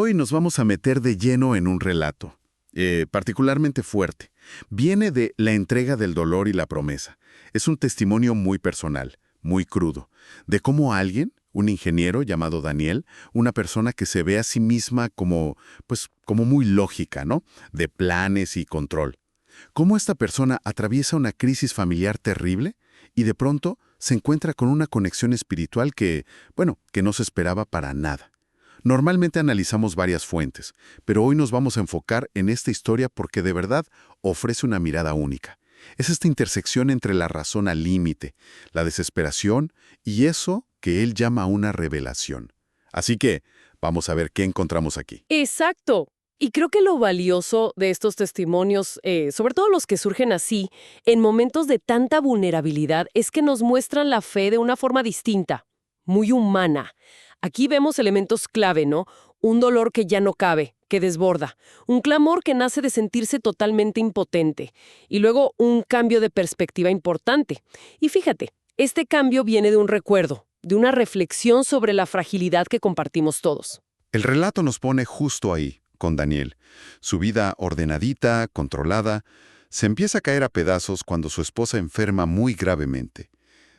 hoy nos vamos a meter de lleno en un relato, particularmente fuerte. Viene de La entrega del dolor y la promesa. Es un testimonio muy personal, muy crudo, de cómo alguien, un ingeniero llamado Daniel, una persona que se ve a sí misma como, pues, como muy lógica, ¿no? De planes y control. Cómo esta persona atraviesa una crisis familiar terrible y de pronto se encuentra con una conexión espiritual que, bueno, que no se esperaba para nada. Normalmente analizamos varias fuentes, pero hoy nos vamos a enfocar en esta historia porque de verdad ofrece una mirada única. Es esta intersección entre la razón al límite, la desesperación y eso que él llama una revelación. Así que, vamos a ver qué encontramos aquí. Exacto. Y creo que lo valioso de estos testimonios, sobre todo los que surgen así, en momentos de tanta vulnerabilidad, es que nos muestran la fe de una forma distinta, muy humana. Aquí vemos elementos clave, ¿no? Un dolor que ya no cabe, que desborda. Un clamor que nace de sentirse totalmente impotente. Y luego un cambio de perspectiva importante. Y fíjate, este cambio viene de un recuerdo, de una reflexión sobre la fragilidad que compartimos todos. El relato nos pone justo ahí, con Daniel. Su vida ordenadita, controlada, se empieza a caer a pedazos cuando su esposa enferma muy gravemente.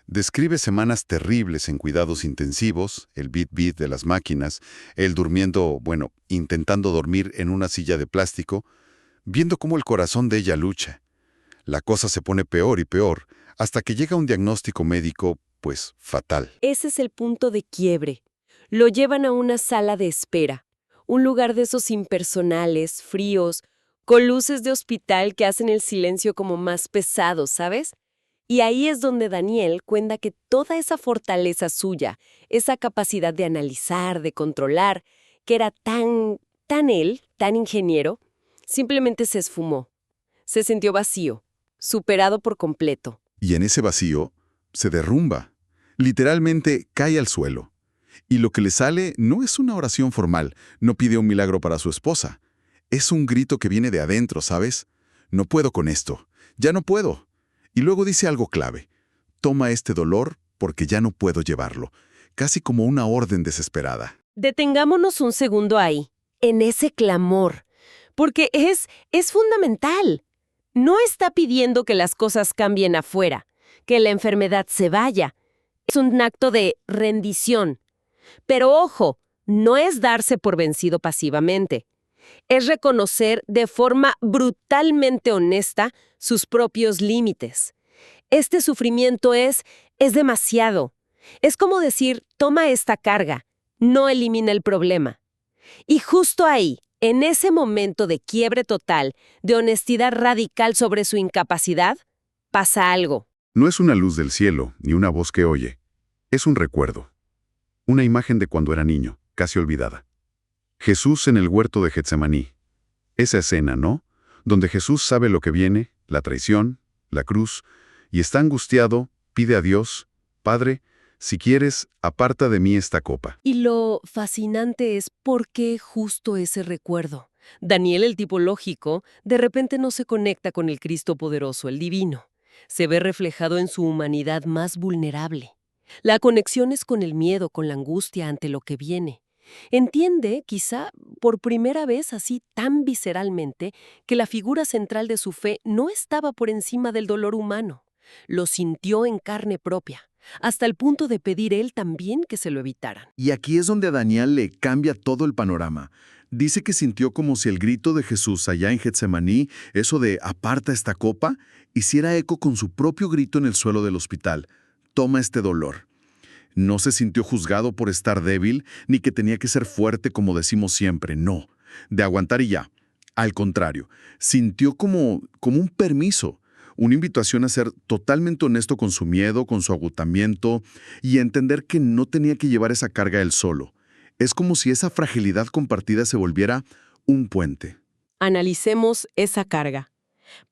Describe semanas terribles en cuidados intensivos, el beat de las máquinas, él durmiendo, bueno, intentando dormir en una silla de plástico, viendo cómo el corazón de ella lucha. La cosa se pone peor y peor, hasta que llega un diagnóstico médico, pues, fatal. Ese es el punto de quiebre. Lo llevan a una sala de espera, un lugar de esos impersonales, fríos, con luces de hospital que hacen el silencio como más pesado, ¿sabes? Y ahí es donde Daniel cuenta que toda esa fortaleza suya, esa capacidad de analizar, de controlar, que era tan él, tan ingeniero, simplemente se esfumó. Se sintió vacío, superado por completo. Y en ese vacío se derrumba. Literalmente cae al suelo. Y lo que le sale no es una oración formal, no pide un milagro para su esposa. Es un grito que viene de adentro, ¿sabes? No puedo con esto. Ya no puedo. Y luego dice algo clave. Toma este dolor porque ya no puedo llevarlo. Casi como una orden desesperada. Detengámonos un segundo ahí, en ese clamor, porque es fundamental. No está pidiendo que las cosas cambien afuera, que la enfermedad se vaya. Es un acto de rendición. Pero ojo, no es darse por vencido pasivamente. Es reconocer de forma brutalmente honesta sus propios límites. Este sufrimiento es demasiado. Es como decir, toma esta carga, no elimina el problema. Y justo ahí, en ese momento de quiebre total, de honestidad radical sobre su incapacidad, pasa algo. No es una luz del cielo, ni una voz que oye. Es un recuerdo. Una imagen de cuando era niño, casi olvidada. Jesús en el huerto de Getsemaní. Esa escena, ¿no? Donde Jesús sabe lo que viene, la traición, la cruz, y está angustiado, pide a Dios, Padre, si quieres, aparta de mí esta copa. Y lo fascinante es por qué justo ese recuerdo. Daniel, el tipo lógico, de repente no se conecta con el Cristo poderoso, el divino. Se ve reflejado en su humanidad más vulnerable. La conexión es con el miedo, con la angustia ante lo que viene. Entiende, quizá por primera vez así tan visceralmente, que la figura central de su fe no estaba por encima del dolor humano. Lo sintió en carne propia, hasta el punto de pedir él también que se lo evitaran. Y aquí es donde a Daniel le cambia todo el panorama. Dice que sintió como si el grito de Jesús allá en Getsemaní, eso de aparta esta copa, hiciera eco con su propio grito en el suelo del hospital. Toma este dolor. No se sintió juzgado por estar débil, ni que tenía que ser fuerte como decimos siempre, no. De aguantar y ya. Al contrario, sintió como un permiso, una invitación a ser totalmente honesto con su miedo, con su agotamiento y a entender que no tenía que llevar esa carga él solo. Es como si esa fragilidad compartida se volviera un puente. Analicemos esa carga.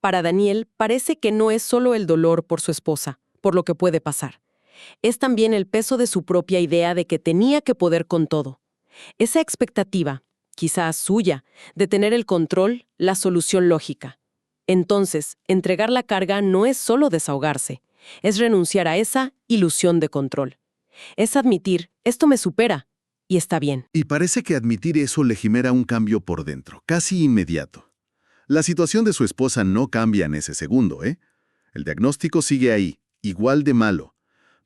Para Daniel parece que no es solo el dolor por su esposa, por lo que puede pasar. Es también el peso de su propia idea de que tenía que poder con todo. Esa expectativa, quizás suya, de tener el control, la solución lógica. Entonces, entregar la carga no es solo desahogarse, es renunciar a esa ilusión de control. Es admitir, esto me supera, y está bien. Y parece que admitir eso le genera un cambio por dentro, casi inmediato. La situación de su esposa no cambia en ese segundo, ¿eh? El diagnóstico sigue ahí, igual de malo.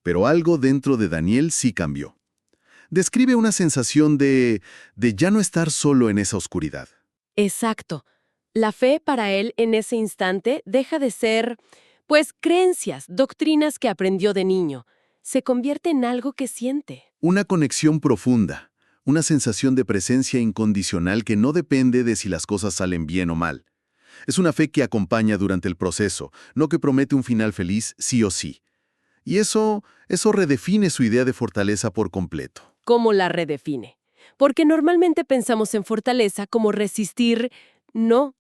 Pero algo dentro de Daniel sí cambió. Describe una sensación de ya no estar solo en esa oscuridad. Exacto. La fe para él en ese instante deja de ser, pues, creencias, doctrinas que aprendió de niño. Se convierte en algo que siente. Una conexión profunda, una sensación de presencia incondicional que no depende de si las cosas salen bien o mal. Es una fe que acompaña durante el proceso, no que promete un final feliz sí o sí. Y eso redefine su idea de fortaleza por completo. ¿Cómo la redefine? Porque normalmente pensamos en fortaleza como resistir, no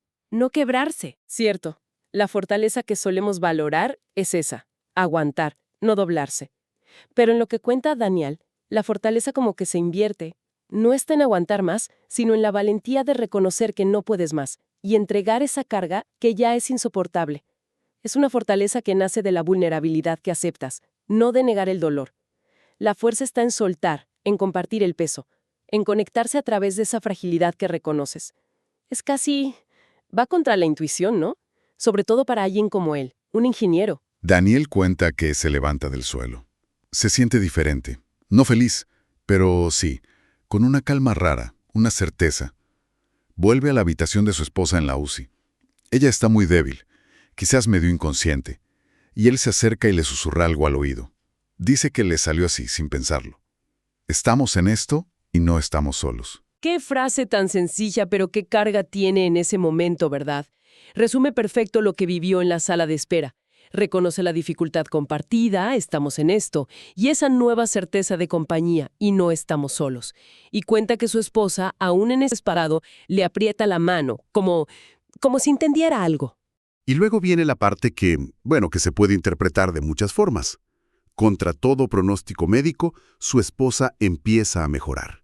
quebrarse. Cierto, la fortaleza que solemos valorar es esa, aguantar, no doblarse. Pero en lo que cuenta Daniel, la fortaleza como que se invierte. No está en aguantar más, sino en la valentía de reconocer que no puedes más y entregar esa carga que ya es insoportable. Es una fortaleza que nace de la vulnerabilidad que aceptas, no de negar el dolor. La fuerza está en soltar, en compartir el peso, en conectarse a través de esa fragilidad que reconoces. Es casi... va contra la intuición, ¿no? Sobre todo para alguien como él, un ingeniero. Daniel cuenta que se levanta del suelo. Se siente diferente. No feliz, pero sí, con una calma rara, una certeza. Vuelve a la habitación de su esposa en la UCI. Ella está muy débil, quizás medio inconsciente, y él se acerca y le susurra algo al oído. Dice que le salió así, sin pensarlo. Estamos en esto y no estamos solos. Qué frase tan sencilla, pero qué carga tiene en ese momento, ¿verdad? Resume perfecto lo que vivió en la sala de espera. Reconoce la dificultad compartida, estamos en esto, y esa nueva certeza de compañía, y no estamos solos. Y cuenta que su esposa, aún en ese parado, le aprieta la mano, como si entendiera algo. Y luego viene la parte que se puede interpretar de muchas formas. Contra todo pronóstico médico, su esposa empieza a mejorar.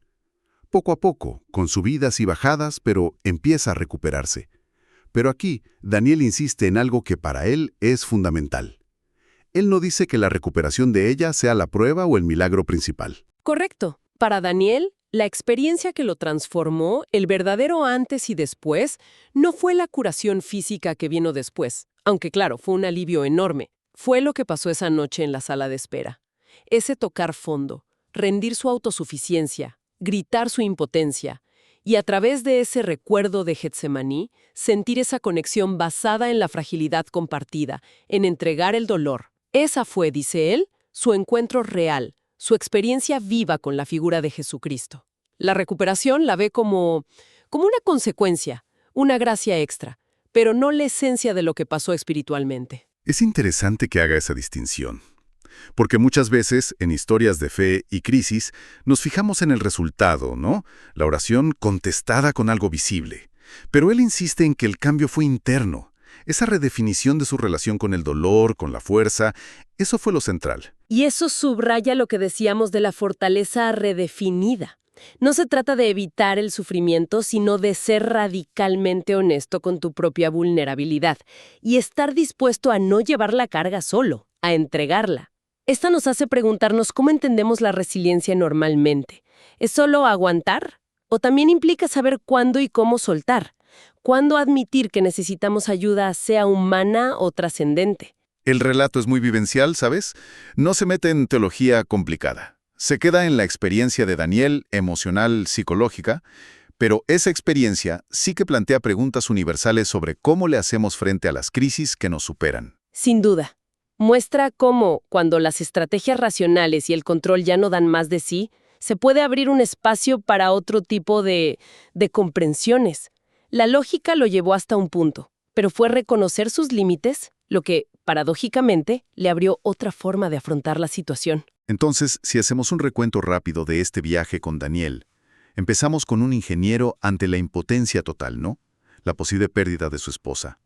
Poco a poco, con subidas y bajadas, pero empieza a recuperarse. Pero aquí, Daniel insiste en algo que para él es fundamental. Él no dice que la recuperación de ella sea la prueba o el milagro principal. Correcto. Para Daniel, la experiencia que lo transformó, el verdadero antes y después, no fue la curación física que vino después, aunque claro, fue un alivio enorme. Fue lo que pasó esa noche en la sala de espera. Ese tocar fondo, rendir su autosuficiencia, gritar su impotencia, y a través de ese recuerdo de Getsemaní, sentir esa conexión basada en la fragilidad compartida, en entregar el dolor. Esa fue, dice él, su encuentro real, su experiencia viva con la figura de Jesucristo. La recuperación la ve como una consecuencia, una gracia extra, pero no la esencia de lo que pasó espiritualmente. Es interesante que haga esa distinción, porque muchas veces en historias de fe y crisis nos fijamos en el resultado, ¿no? La oración contestada con algo visible. Pero él insiste en que el cambio fue interno. Esa redefinición de su relación con el dolor, con la fuerza, eso fue lo central. Y eso subraya lo que decíamos de la fortaleza redefinida. No se trata de evitar el sufrimiento, sino de ser radicalmente honesto con tu propia vulnerabilidad y estar dispuesto a no llevar la carga solo, a entregarla. Esta nos hace preguntarnos cómo entendemos la resiliencia normalmente. ¿Es solo aguantar? ¿O también implica saber cuándo y cómo soltar? ¿Cuándo admitir que necesitamos ayuda, sea humana o trascendente? El relato es muy vivencial, ¿sabes? No se mete en teología complicada. Se queda en la experiencia de Daniel, emocional, psicológica, pero esa experiencia sí que plantea preguntas universales sobre cómo le hacemos frente a las crisis que nos superan. Sin duda. Muestra cómo, cuando las estrategias racionales y el control ya no dan más de sí, se puede abrir un espacio para otro tipo de comprensiones. La lógica lo llevó hasta un punto, pero fue reconocer sus límites lo que, paradójicamente, le abrió otra forma de afrontar la situación. Entonces, si hacemos un recuento rápido de este viaje con Daniel, empezamos con un ingeniero ante la impotencia total, ¿no? La posible pérdida de su esposa.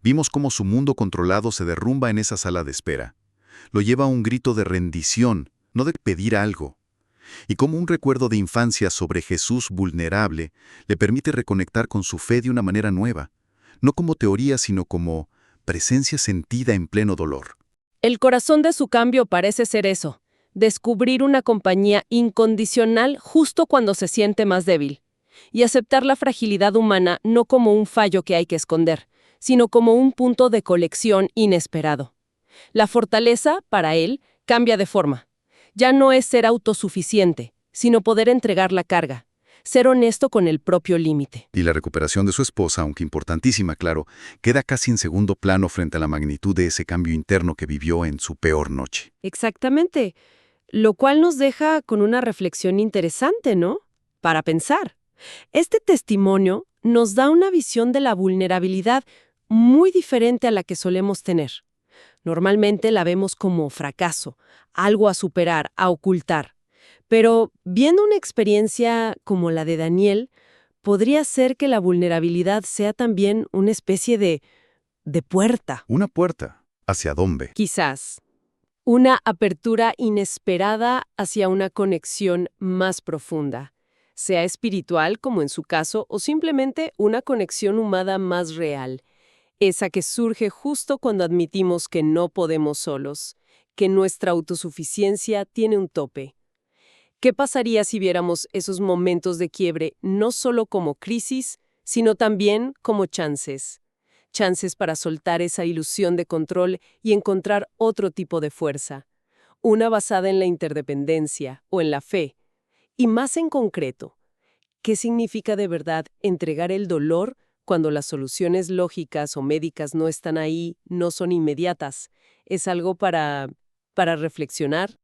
Vimos cómo su mundo controlado se derrumba en esa sala de espera. Lo lleva a un grito de rendición, no de pedir algo. Y cómo un recuerdo de infancia sobre Jesús vulnerable le permite reconectar con su fe de una manera nueva, no como teoría, sino como presencia sentida en pleno dolor. El corazón de su cambio parece ser eso, descubrir una compañía incondicional justo cuando se siente más débil, y aceptar la fragilidad humana no como un fallo que hay que esconder, sino como un punto de colección inesperado. La fortaleza, para él, cambia de forma. Ya no es ser autosuficiente, sino poder entregar la carga, ser honesto con el propio límite. Y la recuperación de su esposa, aunque importantísima, claro, queda casi en segundo plano frente a la magnitud de ese cambio interno que vivió en su peor noche. Exactamente, lo cual nos deja con una reflexión interesante, ¿no? Para pensar. Este testimonio nos da una visión de la vulnerabilidad muy diferente a la que solemos tener. Normalmente la vemos como fracaso, algo a superar, a ocultar. Pero viendo una experiencia como la de Daniel, podría ser que la vulnerabilidad sea también una especie de puerta. Una puerta. ¿Hacia dónde? Quizás una apertura inesperada hacia una conexión más profunda, sea espiritual como en su caso, o simplemente una conexión humana más real, esa que surge justo cuando admitimos que no podemos solos, que nuestra autosuficiencia tiene un tope. ¿Qué pasaría si viéramos esos momentos de quiebre no solo como crisis, sino también como chances? Chances para soltar esa ilusión de control y encontrar otro tipo de fuerza, una basada en la interdependencia o en la fe. Y más en concreto, ¿qué significa de verdad entregar el dolor cuando las soluciones lógicas o médicas no están ahí, no son inmediatas? Es algo para reflexionar.